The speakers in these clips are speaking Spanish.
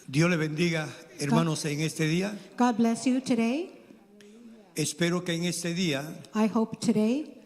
Dios le bendiga, hermanos, en este día. God bless you today. Espero que en este día I hope today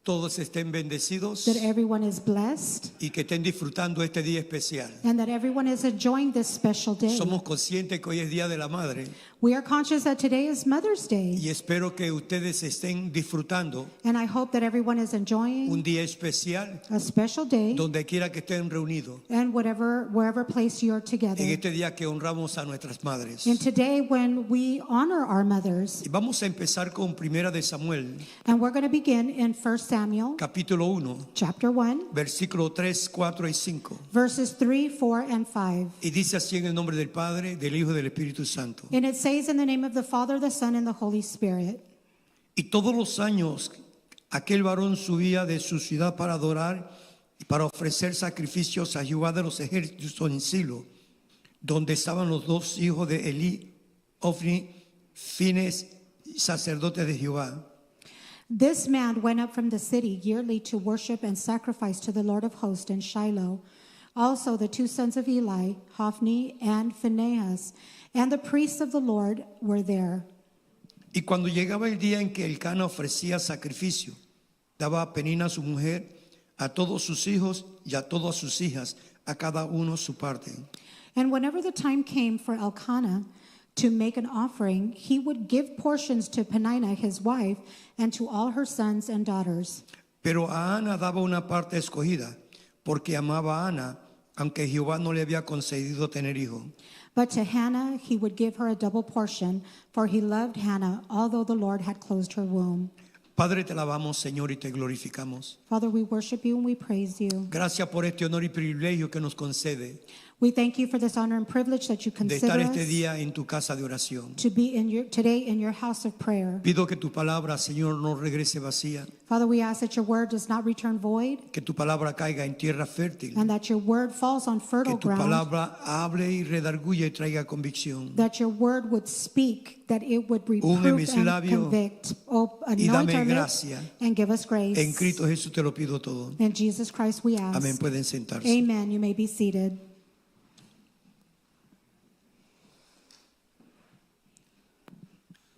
todos estén bendecidos that everyone is blessed y que estén disfrutando este día especial. and that everyone is enjoying this special day. Somos conscientes que hoy es Día de la Madre We are conscious that today is Mother's Day, y espero que ustedes estén disfrutando and I hope that everyone is un enjoying día especial a special day donde quiera que estén reunidos. and wherever place you're together. En este día que honramos a nuestras madres. And today when we honor our mothers, Y vamos a empezar con Primera de Samuel, and we're going to begin in 1 Samuel capítulo 1, chapter 1, versículo 3, 4 y 5. verses 3, 4, and 5. Y dice así en el nombre del Padre, del Hijo y del Espíritu Santo. And it says in the name of the Father, the Son, and the Holy Spirit. Y todos los años aquel varón subía de su ciudad para adorar y para ofrecer sacrificios a Jehová de los ejércitos en Silo, donde estaban los dos hijos de Elí, Ofni, Fines, sacerdotes de Jehová. This man went up from the city yearly to worship and sacrifice to the Lord of hosts in Shiloh. Also the two sons of Eli, Hophni and Phinehas, and the priests of the Lord were there. Y cuando llegaba el día en que Elcana ofrecía sacrificio, daba a Penina su mujer, a todos sus hijos y a todas sus hijas, a cada uno su parte. And whenever the time came for Elkanah to make an offering, he would give portions to Peninnah his wife and to all her sons and daughters. Pero a Ana daba una parte escogida, porque amaba a Ana, aunque Jehová no le había concedido tener hijo. But to Hannah he would give her a double portion, for he loved Hannah, although the Lord had closed her womb. Padre, te alabamos, Señor, y te glorificamos. Father, we worship you and we praise you. Gracias por este honor y privilegio que nos concede We thank you for this honor and privilege that you de consider estar este us día en tu casa de oración. to be today in your house of prayer. Pido que tu palabra, Señor, no regrese vacía, Father, we ask that your word does not return void que tu palabra caiga en tierra fértil, and that your word falls on que fertile tu ground, palabra hable y redarguya y traiga convicción. that your word would speak, that it would Unge reprove mis and labios convict. Oh, y anoint dame our lips gracia. and give us grace. En Cristo Jesús te lo pido todo. In Jesus Christ we ask. Amén. Pueden sentarse. Amen. You may be seated.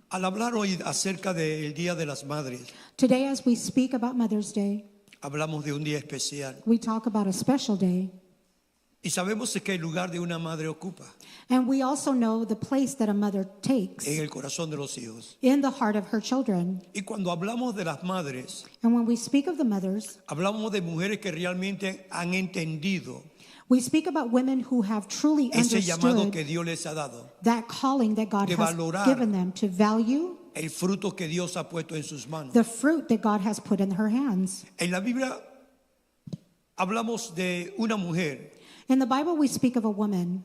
Al hablar hoy acerca del Día de las Madres, Today, as we speak about Mother's Day, hablamos de un día especial. we talk about a special day. Y sabemos que el lugar de una madre ocupa And we also know the place that a mother takes en el corazón de los hijos. in the heart of her children. Y cuando hablamos de las madres, And when we speak of the mothers, hablamos de mujeres que realmente han entendido we speak about women who have truly ese llamado understood que Dios les ha dado, that calling that God de has valorar given them to value el fruto que Dios ha puesto en sus manos. the fruit that God has put in her hands. En la Biblia hablamos de una mujer, In the Bible, we speak of a woman,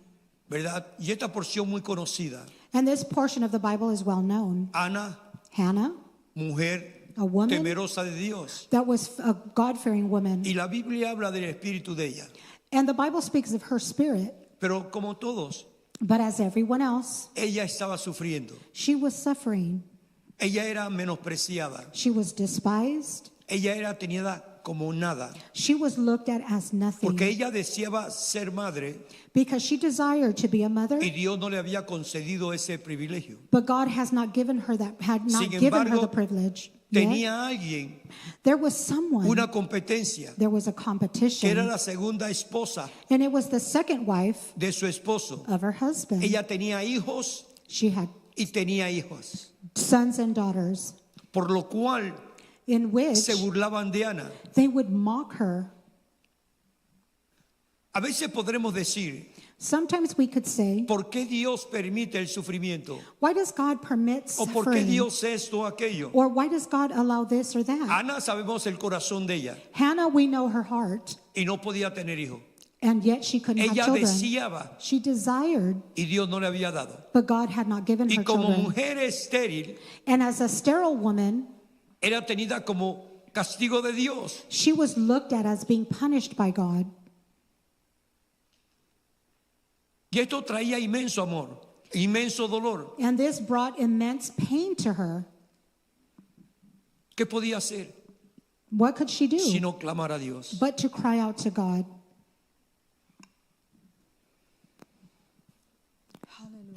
¿verdad? Y esta porción muy conocida, and this portion of the Bible is well known. Ana, Hannah, mujer a woman temerosa de Dios. that was a God-fearing woman. Y la Biblia habla del espíritu de ella. And the Bible speaks of her spirit, Pero como todos, but as everyone else, ella estaba sufriendo. she was suffering. Ella era menospreciada. She was despised. Ella era tenida como nada. She was looked at as nothing Porque ella deseaba ser madre because she desired to be a mother, y Dios no le había concedido ese privilegio. but God has not given her that, had not Sin given her embargo, the privilege. Yet, Tenía alguien, there was someone, una competencia, there was a que era competition, la segunda esposa and it was the second wife de su esposo. of her husband. Ella tenía hijos She had y tenía hijos. sons and daughters, Por lo cual in which se burlaban de Ana. they would mock her. A veces podremos decir, Sometimes we could say, ¿por qué Dios permite el sufrimiento? why does God permit ¿O por qué suffering? Dios esto o aquello? Or why does God allow this or that? Ana sabemos el corazón de ella Hannah, we know her heart, y no podía tener hijos. and yet she couldn't have Ella children. deseaba She desired, y Dios no le había dado. but God had not given Y her como children. mujer estéril, And as a sterile woman, era tenida como castigo de Dios. she was looked at as being punished by God. Y esto traía inmenso amor, inmenso dolor. And this brought immense pain to her. ¿Qué podía hacer What could she do si no clamar a Dios? but to cry out to God?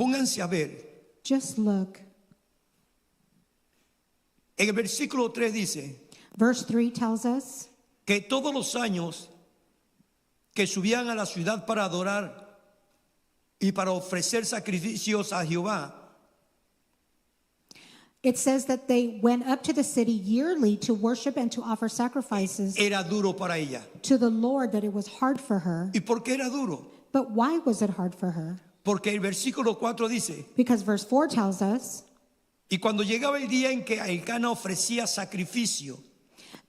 pónganse a ver. Just look. En el versículo 3 dice Verse 3 tells us que todos los años que subían a la ciudad para adorar y para ofrecer sacrificios a Jehová, it says that they went up to the city yearly to worship and to offer sacrifices era duro para ella. to the Lord, that it was hard for her. ¿Y por qué era duro? But why was it hard for her? Porque el versículo 4 dice, Because verse 4 tells us y cuando llegaba el día en que Elcana ofrecía sacrificio,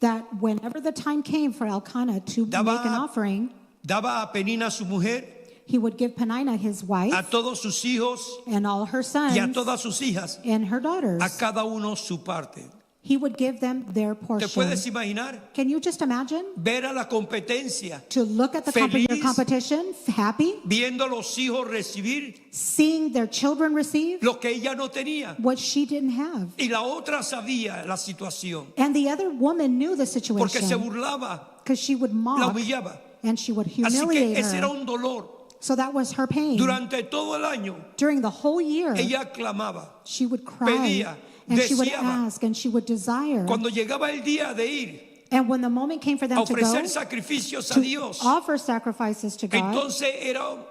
that whenever the time came for Elkanah to Daba- make an offering, daba a Penina su mujer, he would give Penina his a wife todos sus hijos and all her y a sons todas sus hijas, and her daughters. a cada uno su parte. He would give them their ¿Te portion. puedes imaginar? Can you just imagine? Ver a la competencia, To look at the Feliz. competition, happy, viendo a los hijos recibir seeing their children receive lo que ella no tenía. what she didn't have. Y la otra sabía la situación, And the other woman knew the porque se situation burlaba, because she would la mock humillaba. and she would Así que humiliate ese era her. un dolor. So that was her pain. Durante todo el año, During the whole year, ella clamaba. she would cry pedía, and she would deseaba. ask and she would desire. Cuando llegaba el día de ir And when the moment came for a them to go ofrecer sacrificios a to Dios, offer sacrifices to God, entonces era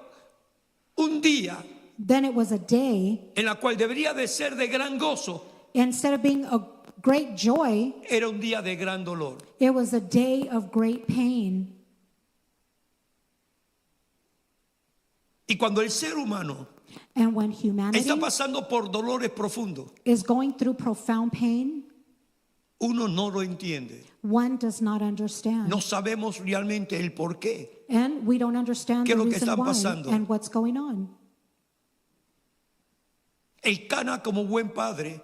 un día then it was a day, en la cual debería de ser de gran gozo, instead of being a great joy, era un día de gran dolor. it was a day of great pain. Y cuando el ser humano And when humanity está pasando por dolores profundos, is going through profound pain, uno no lo entiende. one does not understand. No sabemos realmente el por qué. And we don't understand ¿Qué es the lo que reason está why pasando? and what's going on. Elcana, como buen padre,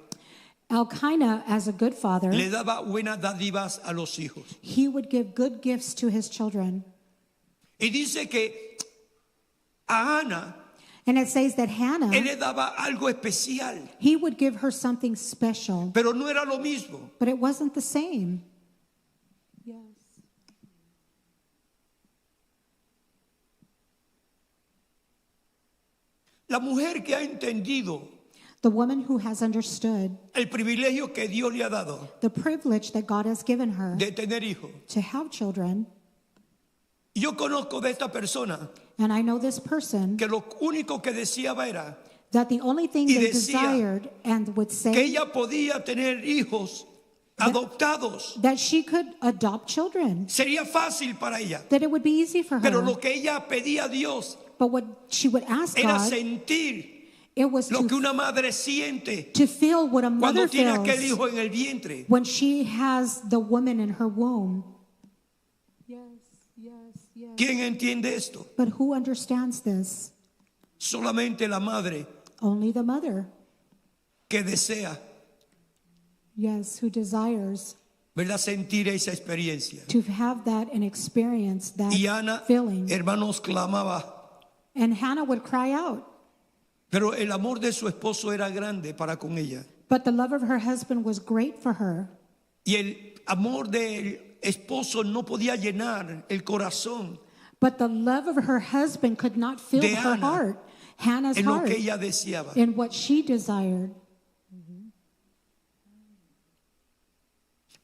Elkanah, as a good father, le daba buenas dádivas a los hijos. he would give good gifts to his children. Y dice que a Ana, And it says that él Hannah, le daba algo especial, he would give her something special, pero no era lo mismo. but it wasn't the same. Yes. La mujer que ha entendido The woman who has understood el privilegio que Dios le ha dado the privilege that God has given her de tener hijos. to have children, Yo conozco de esta persona and I know this person, que lo único que deseaba era that the only thing Y they decía desired and would que say ella podía tener hijos adoptados. that she could adopt children, Sería fácil para ella. that it would be easy for Pero her. lo que ella pedía a Dios But what she would ask era God, sentir it was lo que to una madre siente feel what a cuando mother tiene aquel feels hijo en el vientre. when she has the woman in her womb. Yes, yes, yes. ¿Quién entiende esto? But who understands this? Solamente la madre Only the mother. que desea, Yes, who desires ¿verdad?, sentir esa experiencia. to have that and experience that Y Ana, feeling. hermanos, clamaba. And Hannah would cry out. Pero el amor de su esposo era grande para con ella. But the love of her husband was great for her. Y el amor del esposo no podía llenar el corazón But the love of her husband could not fill De her Ana heart, Hannah's en lo heart, que ella deseaba. in what she desired.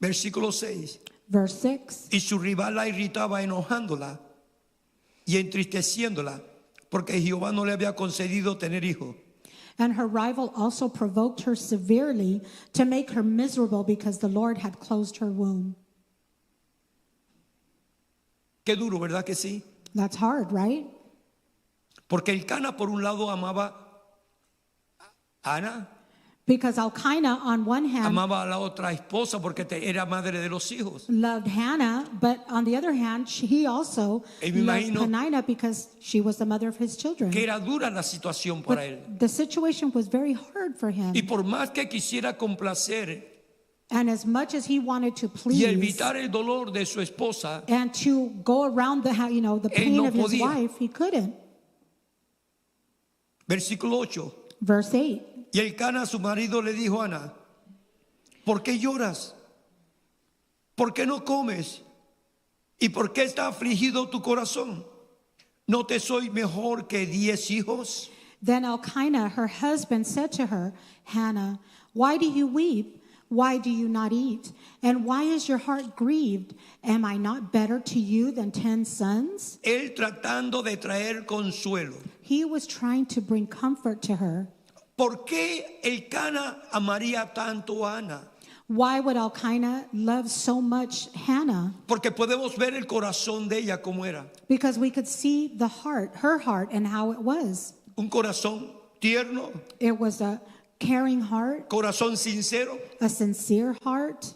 Versículo 6. Verse 6. Y su rival la irritaba enojándola y entristeciéndola porque Jehová no le había concedido tener hijo. And her rival also provoked her severely to make her miserable because the Lord had closed her womb. Qué duro, ¿verdad que sí? That's hard, right? Porque Elcana por un lado amaba a Ana, Because Elkanah, on one hand, amaba a la otra esposa porque era madre de los hijos. loved Hannah, but on the other hand, he also Y me loved imagino Penina because she was the mother of his children. Que era dura la situación para él. But the situation was very hard for him. Y por más que quisiera complacer And as much as he wanted to y please evitar el dolor de su esposa, and to go around the the pain no of his podía. wife, he couldn't. versículo 8. Verse 8. Y Elcana, su marido, le dijo a Ana: ¿por qué lloras? ¿Por qué no comes? ¿Y por qué está afligido tu corazón? ¿No te soy mejor que 10 hijos? Then Elkanah, her husband, said to her, Hannah, why do you weep? Why do you not eat? And why is your heart grieved? Am I not better to you than 10 sons? Él tratando de traer consuelo. He was trying to bring comfort to her. ¿Por qué Elcana amaría tanto a Ana? Why would Elkanah love so much Hannah? Porque podemos ver el corazón de ella como era. Because we could see the heart, her heart, and how it was. Un corazón tierno, It was a caring heart, corazón sincero, a sincere heart,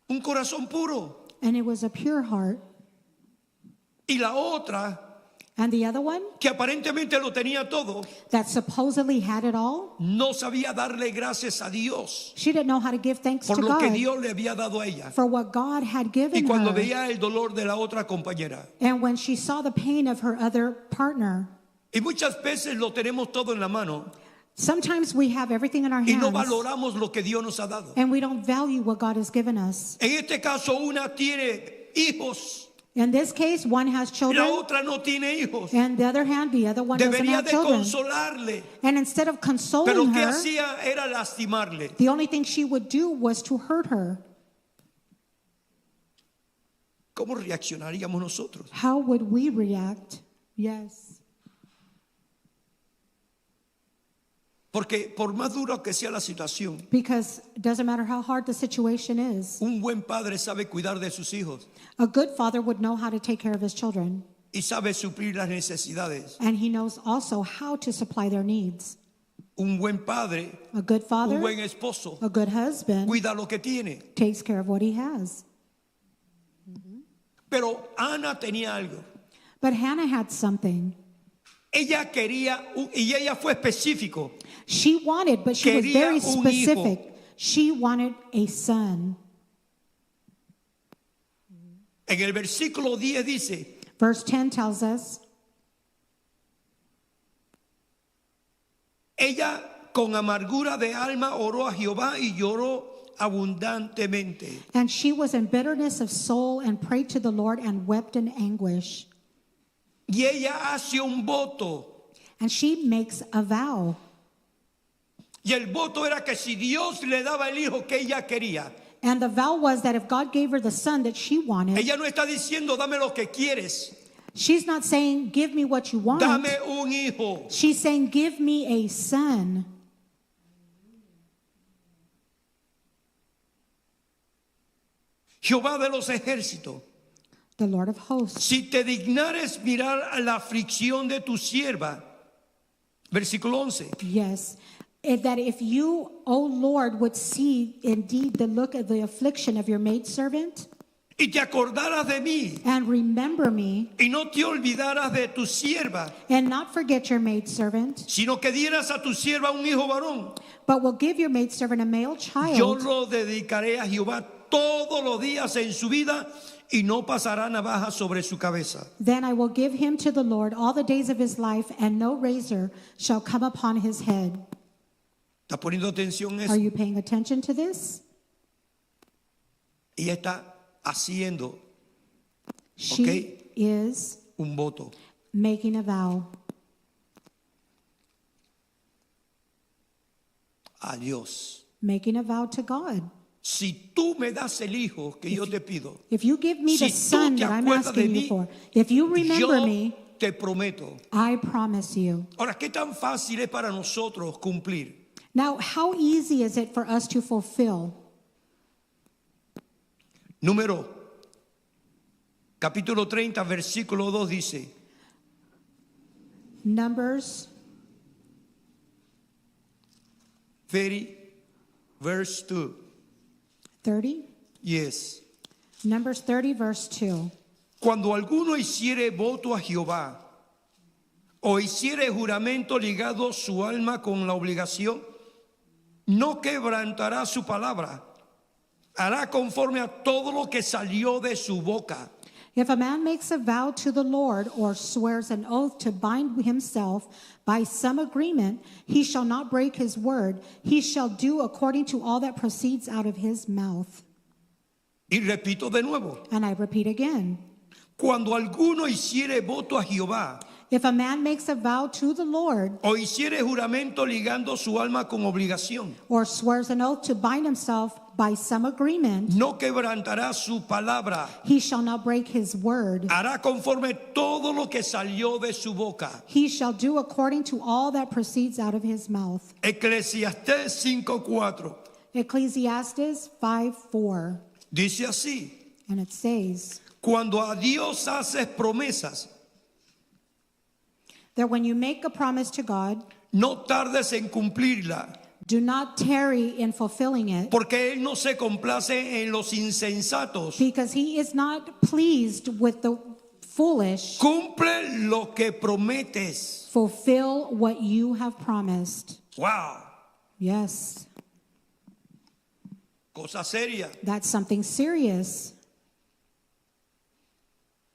un corazón puro. and it was a pure heart. Y la otra, And the other one que aparentemente lo tenía todo, that supposedly had it all, no sabía darle gracias a Dios she didn't know how to give thanks por to lo que God Dios le había dado a ella. for what God had Y given cuando her. veía el dolor de la otra compañera. And when she saw the pain of her other partner, Y muchas veces lo tenemos todo en la mano sometimes we have everything in our y no hands valoramos lo que Dios nos ha dado. and we don't value what God has given us. En este caso, una tiene hijos, In this case, one has la children, otra no tiene hijos. and the other hand, the other one doesn't Debería have de children. consolarle, And instead of pero consoling lo que her, hacía era lastimarle. the only thing she would do was to hurt her. ¿Cómo reaccionaríamos nosotros? How would we react? Yes. Porque por más dura que sea la situación, Because it doesn't matter how hard the situation is, un buen padre sabe cuidar de sus hijos a good father would know how to take care of his children. y sabe suplir las necesidades. And he knows also how to supply their needs. Un buen padre, A good father, un buen esposo, a good husband, cuida lo que tiene. takes care of what he has. Pero Ana tenía algo. But Hannah had something. Ella quería, y ella fue específico. She wanted, but she was Quería very un hijo. specific. She wanted a son. En el versículo 10 dice, Verse 10 tells us, ella con amargura de alma oró a Jehová y lloró abundantemente. and she was in bitterness of soul and prayed to the Lord and wept in anguish. Y ella hace un voto. And she makes a vow. Y el voto era que si Dios le daba el hijo que ella quería, And the vow was that if God gave her the son that she wanted, ella no está diciendo dame lo que quieres, she's not saying, give me what you want. dame un hijo. She's saying, give me a son. Jehová de los ejércitos, The Lord of hosts. si te dignares mirar a la aflicción de tu sierva, versículo 11, Yes. That if you, O Lord, would see indeed the look of the affliction of your maidservant y te acordaras de mí, and remember me y no te olvidaras de tu sierva, and not forget your maidservant, sino que dieras a tu sierva un hijo varón, but will give your maidservant a male yo child, lo dedicaré a Jehová todos los días en su vida y no pasará navaja sobre su cabeza. then I will give him to the Lord all the days of his life, and no razor shall come upon his head. ¿Está poniendo atención a Are eso? you paying attention to this? Ella está haciendo She Okay. is un voto. making a vow A Dios. making a vow to God. Si tú me das el hijo que yo te pido, If you give me the Si tú son te that I'm acuerdas de asking you mí, for, if you remember yo me, te prometo. I promise you. Ahora, ¿qué tan fácil es para nosotros cumplir? Now, how easy is it for us to fulfill? Número, capítulo 30, versículo 2 dice, Numbers 30, verse 2. 30? Yes. Numbers 30, verse 2. Cuando alguno hiciere voto a Jehová o hiciere juramento ligado su alma con la obligación, no quebrantará su palabra, hará conforme a todo lo que salió de su boca. If a man makes a vow to the Lord or swears an oath to bind himself by some agreement, he shall not break his word. He shall do according to all that proceeds out of his mouth. Y repito de nuevo, And I repeat again, cuando alguno hiciere voto a Jehová If a man makes a vow to the Lord o hiciere juramento ligando su alma con obligación, or swears an oath to bind himself by some agreement, no quebrantará su palabra, he shall not break his word. hará conforme todo lo que salió de su boca. He shall do according to all that proceeds out of his mouth. Eclesiastés 5:4 Ecclesiastes 5:4. dice así: And it says cuando a Dios haces promesas, that when you make a promise to God, no tardes en cumplirla, do not tarry in fulfilling it, porque Él no se complace en los insensatos. because he is not pleased with the foolish. Cumple lo que prometes. Fulfill what you have promised. Wow, Yes, cosa seria. that's something serious.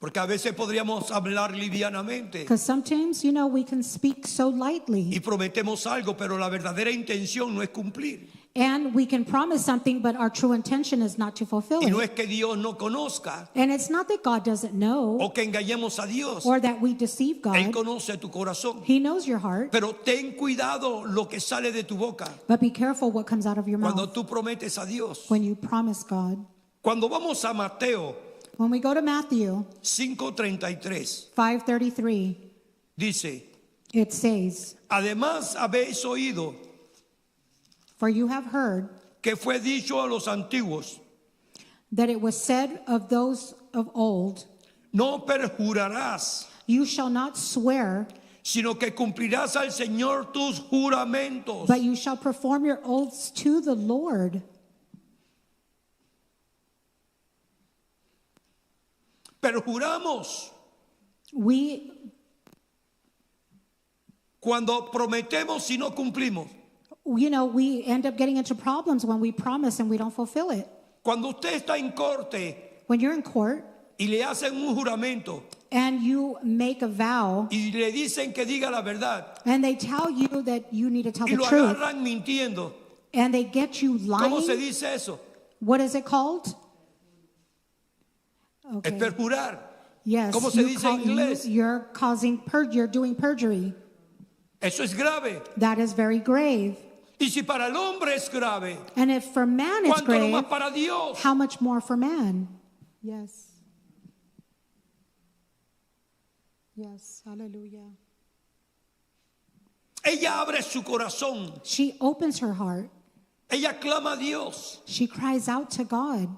Porque a veces podríamos hablar livianamente Because sometimes, we can speak so y lightly. prometemos algo, pero la verdadera intención no es cumplir. And we can promise something, but our true intention is not to fulfill Y no it. es que Dios no conozca And it's not that God doesn't know o que engañemos a Dios. or that we deceive Él God. conoce tu corazón. He knows your heart. Pero ten cuidado lo que sale de tu boca But be careful what comes out of your cuando mouth tú prometes a Dios. when you promise God. Cuando vamos a Mateo When we go to Matthew 5:33, 5:33, dice: it says, además habéis oído "For you have heard que fue dicho a los antiguos, that it was said of those of old, no perjurarás, you shall not swear, sino que cumplirás al Señor tus juramentos. but you shall perform your oaths to the Lord." Perjuramos We cuando prometemos y no cumplimos. we end up getting into problems when we promise and we don't fulfill it. Cuando usted está en corte When you're in court y le hacen un juramento and you make a vow y le dicen que diga la verdad and they tell you that you need to tell y the lo truth agarran mintiendo, and they get you ¿cómo se lying, dice eso? what is it called? Es Okay. perjurar. Yes, ¿Cómo se dice en inglés? you're doing perjury. Eso es grave. That is very grave. Y si para el hombre es grave, And if for man it's ¿cuánto no grave, más para Dios? how much more for man? Yes. Yes, hallelujah. Ella abre su corazón, She opens her heart. ella clama a Dios She cries out to God.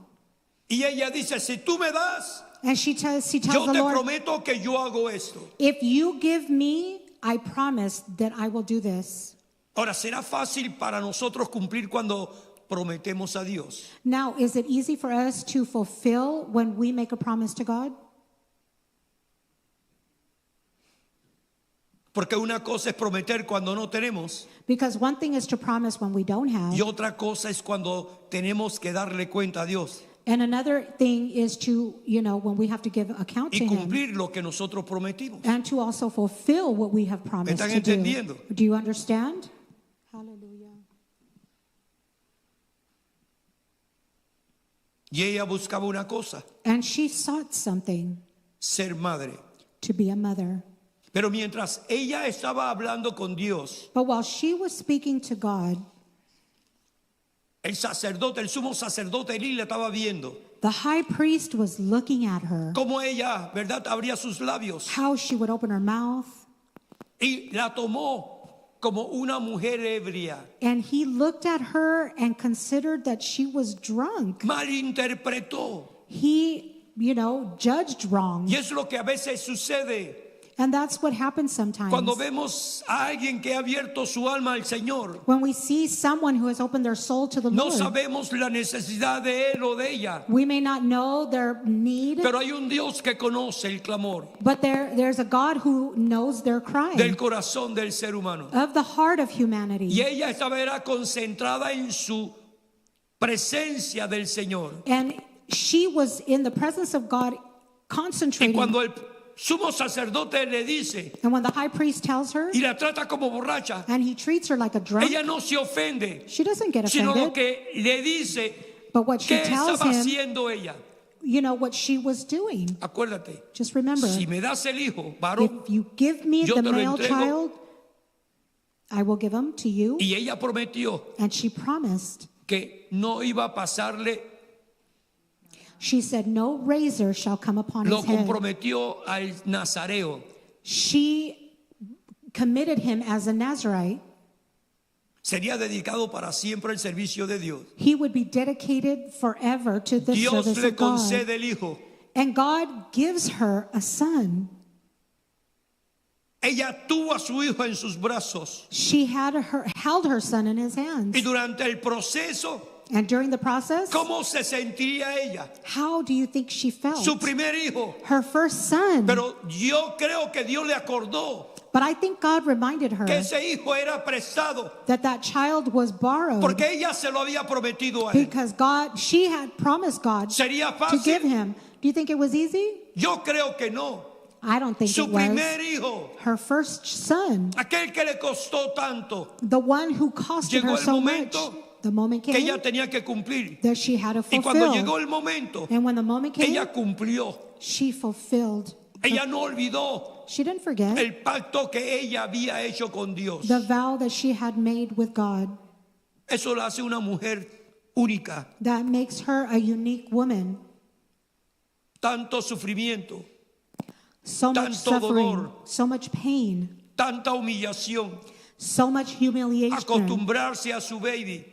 y ella dice: si tú me das, And she tells yo the te Lord, prometo que yo hago esto. if you give me, I promise that I will do this. Ahora, ¿será fácil para nosotros cumplir cuando prometemos a Dios? Now, is it easy for us to fulfill when we make a promise to God? Porque una cosa es prometer cuando no tenemos Because one thing is to promise when we don't have, y otra cosa es cuando tenemos que darle cuenta a Dios and another thing is to, when we have to give account y to Him, cumplir lo que nosotros prometimos. and to also fulfill what we have promised están to do. entendiendo? Do you understand? Hallelujah. Y ella buscaba una cosa: And she sought something, ser madre. to be a mother. Pero mientras ella estaba hablando con Dios, But while she was speaking to God, el sacerdote, el sumo sacerdote Elí la estaba viendo. the high priest was looking at her, Cómo ella, ¿verdad?, abría sus labios how she would open her mouth, y la tomó como una mujer ebria. and he looked at her and considered that she was drunk. Malinterpretó. He, judged wrong. Y es lo que a veces sucede And that's what happens sometimes. cuando vemos a alguien que ha abierto su alma al Señor. When we see someone who has opened their soul to the No Lord, sabemos la necesidad de él o de ella, we may not know their need, pero hay un Dios que conoce el clamor but there's a God who knows their cry del corazón del ser humano. of the heart of humanity. Y ella estaba era concentrada en su presencia del Señor. And she was in the presence of God Y concentrating. cuando el sumo sacerdote le dice And when the high priest tells her, y la trata como borracha, and he treats her like a drunk, ella no se ofende, she doesn't get sino lo offended. que le dice But what she que tells estaba him haciendo ella. what she was doing. Acuérdate, Just remember, si me das el hijo varón, if you give me yo the te lo male entrego. child, I will give him to you. y ella prometió And she promised. que no iba a pasarle, She said, no razor shall come upon lo his head. comprometió al nazareo. She committed him as a Nazarite. Sería dedicado para siempre al servicio de Dios. He would be dedicated forever to the Dios service le of God. concede el hijo. And God gives her a son. Ella tuvo a su hijo en sus brazos She held her son in his hands. y durante el proceso, And during the process, ¿cómo se sentiría ella? how do you think she felt? Su primer hijo. Her first son. Pero yo creo que Dios le acordó But I think God reminded her que ese hijo era prestado that child was borrowed porque ella se lo había prometido a él. because she had promised God ¿Sería to give fácil? him. Do you think it was easy? Yo creo que no. I don't think Su it was. primer hijo, Her first son, aquel que le costó tanto, the one who costed Llegó her el so momento much, the moment que came ella tenía que cumplir. that she had to Y cuando fulfill. llegó el momento, And when the moment came, ella cumplió. she fulfilled. Ella no olvidó She didn't forget el pacto que ella había hecho con Dios. the vow that she had made with God. Eso la hace una mujer única. That makes her a unique woman. Tanto sufrimiento, So much Tanto suffering, dolor. so much pain, tanta humillación, so much humiliation. acostumbrarse a su baby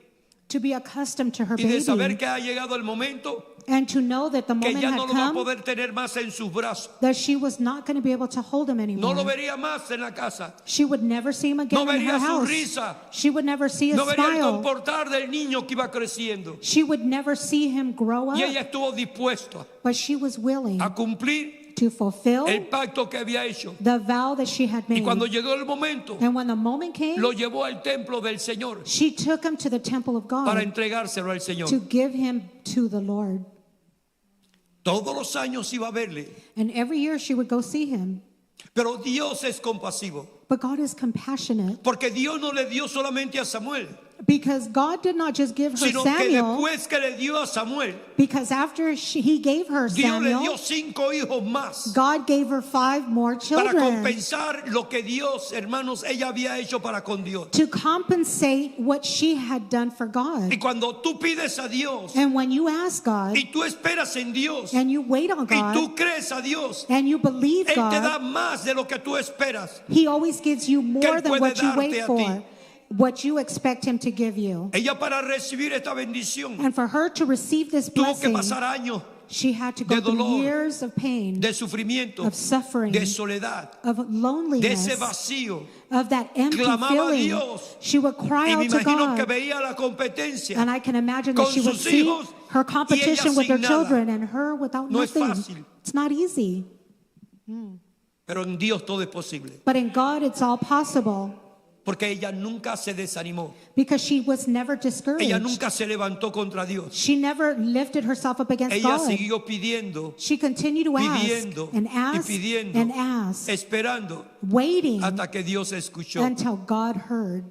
To be accustomed to her y de saber baby que ha llegado el momento and to know that the que moment ya had no lo va a come poder tener más en sus brazos. that she was not going to be able to hold him No anymore. lo vería más en la casa. She would never see him again No in her vería su house. risa. She would never see his No vería el smile. comportar del niño que iba creciendo. She would never see him grow Y up. ella estuvo dispuesta But she was willing a cumplir to fulfill el pacto que había hecho. the vow that she had Y made. cuando llegó el momento, And when the moment came, lo llevó al templo del Señor she took him to the temple of para God entregárselo al Señor. to give him to the Lord. Todos los años iba a verle, And every year she would go see him. pero Dios es compasivo, But God is compassionate porque Dios no le dio solamente a Samuel, because God did not just give her sino que Samuel, después que le dio a Samuel, because after he gave her Dios le Samuel, dio 5 hijos más God gave her 5 more para children compensar lo que Dios, hermanos, ella había hecho para con Dios. to compensate what she had done for Y God. cuando tú pides a Dios And when you ask God y tú esperas en Dios and you wait on y God tú crees a Dios, and you believe Él te da God, más de lo que tú esperas. He always gives you more Él than puede what you darte wait a for, ti. what you expect Him to give you. Ella para recibir esta bendición And for her to receive this tuvo que blessing, pasar años she had to de go through dolor, years of pain, de sufrimiento, of suffering, de soledad, of de loneliness, ese vacío. of that empty Clamaba a feeling. Dios. She would cry Y me out to imagino que God. veía la competencia. And I can imagine that con she would sus see hijos her y competition ella with her sin nada. children and her without No es nothing. fácil. It's not easy. Pero en Dios todo es posible. But in God, it's all possible Porque ella nunca se desanimó. because she was never discouraged. Ella nunca se levantó contra Dios. She never lifted herself up against Ella God. siguió pidiendo, She continued to ask pidiendo and y ask pidiendo, and ask, esperando waiting hasta que Dios escuchó. until God heard.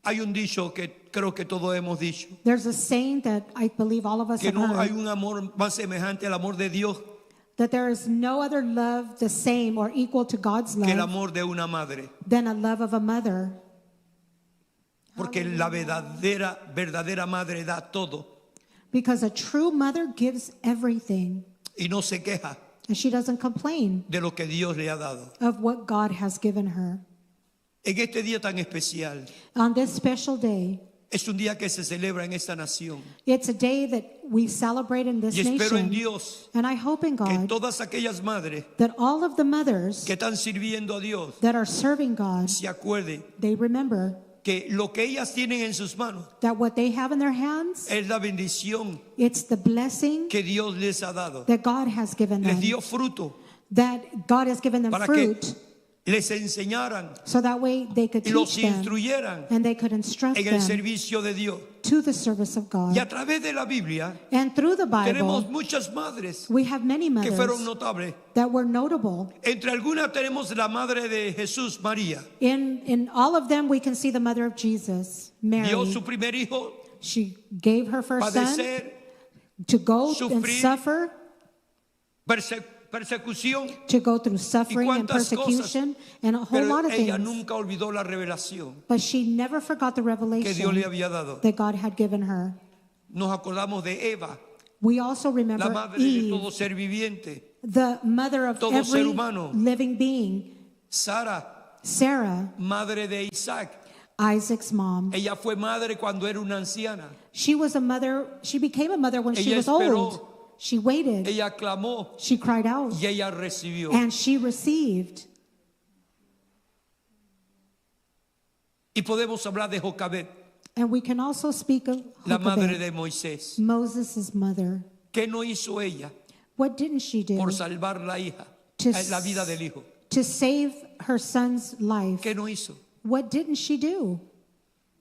Hay un dicho que creo que todos hemos dicho, There's a saying that I believe all of us que have no hay heard, un amor más semejante al amor de Dios that there is no other love the same or equal to God's que el love amor de una madre. than a love of a mother. Porque la verdadera madre da todo Because a true mother gives everything y no se queja and she doesn't complain de lo que Dios le ha dado. of what God has given her. En este día tan especial, On this special day, es un día que se celebra en esta nación. it's a day that we celebrate in this Y espero en nation. Dios And I hope in que God todas aquellas madres that all of the mothers que están sirviendo a Dios that are serving God, se acuerden they remember que lo que ellas tienen en sus manos that what they have in their hands, es la bendición it's the blessing que Dios les ha dado. that God has given Les them, dio fruto that God has given them para que fruit, les enseñaran so that way they could y los teach them instruyeran and they could instruct en el them servicio de Dios. to the service of God. Y a través de la Biblia And through the tenemos Bible, muchas madres we have many que fueron mothers notables. that were notable. Entre algunas tenemos la madre de Jesús, María. In all of them, we can see the mother of Jesus, Dio Mary. su primer hijo She gave her first son, padecer, to go and Sufrir. suffer, persecución, to go through suffering and cuántas persecution, and a whole lot pero of ella things. nunca olvidó la revelación But she never forgot the que Dios le revelation había dado. that God had given her. Nos acordamos de Eva, We also la remember madre de Eve, todo ser viviente, the mother of todo ser every humano. living being, Sara, Sarah, madre de Isaac. Isaac's mom. Ella fue madre cuando era una anciana. She was a mother, she became a mother when she Ella was esperó. old. She waited, Ella clamó she cried out, y ella recibió. and she received. Y podemos hablar de Jocabed, And we can also speak of la madre Jochebed, de Moisés. Moses' mother. ¿Qué no hizo ella What didn't she do por salvar la to, la vida del hijo? to save her son's life? ¿Qué no hizo? What didn't she do?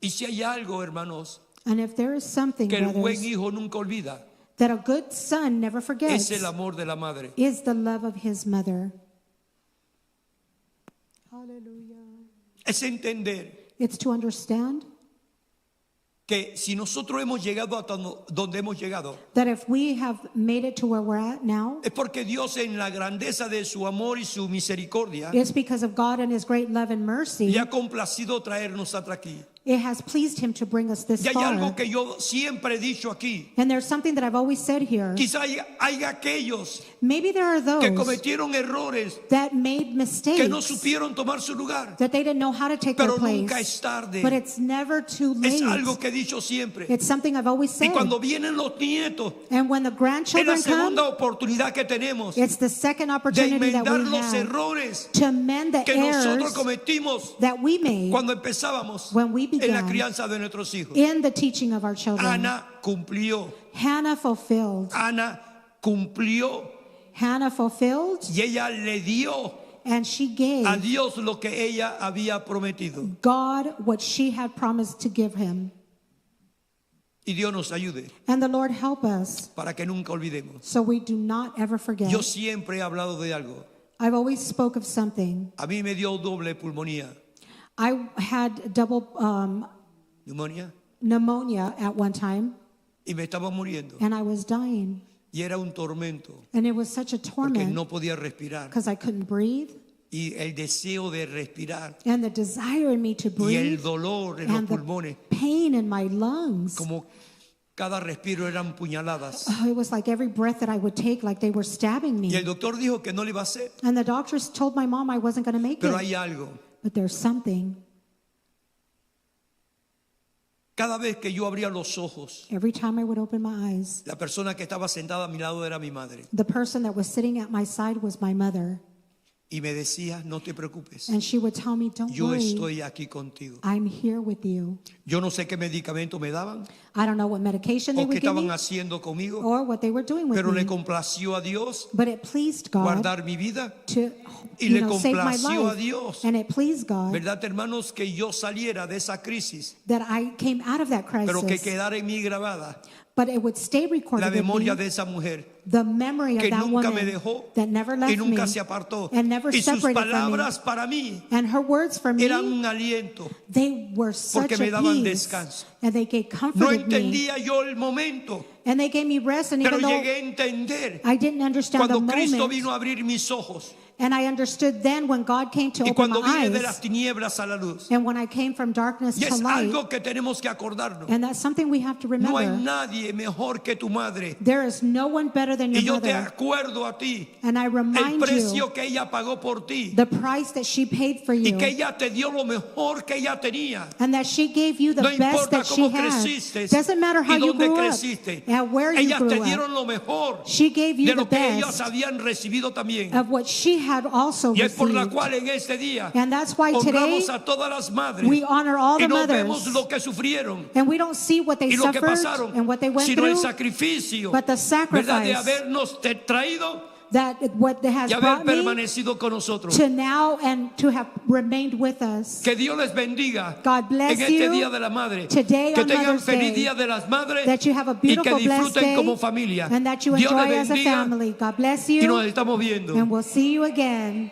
Y si hay algo, hermanos, And if there is something, que el buen brothers, hijo nunca olvida, that a good son never forgets, es el amor de la madre. is the love of his mother. Hallelujah. Es entender It's to understand que si nosotros hemos llegado hasta donde hemos llegado, that if we have made it to where we're at now, es porque Dios en la grandeza de su amor y su misericordia it's because of God and his great love and mercy. le ha complacido traernos hasta aquí. It has pleased him to bring us this Y hay far. algo que yo siempre he dicho aquí. And there's something that I've always said here. Quizá hay aquellos Maybe there are que those cometieron errores, that made mistakes, que no supieron tomar su lugar. that they didn't know how to take their Pero place. nunca es tarde. But it's never too Es late. algo que he dicho siempre. It's something I've always Y said. cuando vienen los nietos, And when the es la grandchildren come, segunda oportunidad que tenemos it's the second de opportunity that enmendar we los have errores to mend the que nosotros errors cometimos that we made cuando empezábamos when we en la began crianza de nuestros hijos. in the teaching of our children. Ana cumplió, Hannah fulfilled. Ana cumplió Hannah fulfilled, y ella le dio and she gave a Dios lo que ella había prometido. God what she had promised to give him. Y Dios nos ayude And the Lord help us para que nunca olvidemos. so we do not ever forget. Yo siempre he hablado de algo. I've always spoke of something. A mí me dio doble pulmonía. I had double Neumonía. pneumonia at one time, Y me estaba muriendo. and I was dying. Y era un tormento And it was such a porque torment no podía respirar. because I couldn't breathe. Y el deseo de respirar And the desire in me to y el breathe dolor en los and the pulmones, pain in my lungs. como cada respiro eran puñaladas. Oh, it was like every breath that I would take, like they were stabbing Y el me. doctor dijo que no le iba a hacer. And the doctors told my mom I wasn't going to make Pero it. hay algo. But there's something. Cada vez que yo abría los ojos, Every time I would open my eyes, la persona que estaba sentada a mi lado era mi madre. the person that was sitting at my side was my mother. Y me decía, no te preocupes, And she would tell me, don't yo worry, estoy aquí contigo. I'm here with you. Yo no sé qué medicamento me daban I don't know what medication they o qué would give estaban me haciendo conmigo, or what they were doing with pero le me. complació a Dios But it pleased God guardar mi vida. to Y le save my complació a life. Dios. And it pleased God ¿Verdad, hermanos? Que yo saliera de esa crisis, that I came out of that pero que crisis. quedara en mí grabada But it would stay la recorded in memoria me, de esa mujer the memory of que that nunca me woman dejó that never y left nunca me se apartó. and never Y sus separated from me. palabras para mí And her words for eran me, un aliento. they were such Porque me a daban peace. descanso. And they gave No comforted me. entendía yo el momento, And they gave me rest. And pero even though llegué a entender I didn't understand the cuando Cristo moment, vino a abrir mis ojos and I understood then when God came to y open cuando my vine de eyes, las tinieblas a la luz. and when I came from darkness Y to es light. algo que tenemos que acordarnos. And that's something we have to No hay remember. nadie mejor que tu madre. There is no one better than Y your yo te mother. acuerdo a ti And I el remind you precio que ella pagó por ti the price that she paid for y you. que ella te dio lo mejor que ella tenía. And that she gave you the No best importa that she cómo had. creciste Doesn't matter how y you dónde grew creciste. up and where you Ellas grew te up. dieron lo mejor She gave you de the lo que ellas best habían recibido también. of what she had also Y es por la received. cual en este día And that's why today honramos a todas las madres we honor all y the no vemos mothers. lo que sufrieron And we don't see what they y lo que suffered pasaron, and what they went sino el through, sacrificio, but the ¿verdad? De sacrifice habernos traído that what has y haber brought me permanecido con nosotros. to now and to have remained with us. Que Dios les bendiga God bless en este you Día de la Madre. today Que on tengan Mother's feliz Day. Día de las Madres That you have a y que beautiful, blessed disfruten day como familia. and that you Dios enjoy les as a bendiga family. God bless y you nos estamos viendo. and we'll see you again.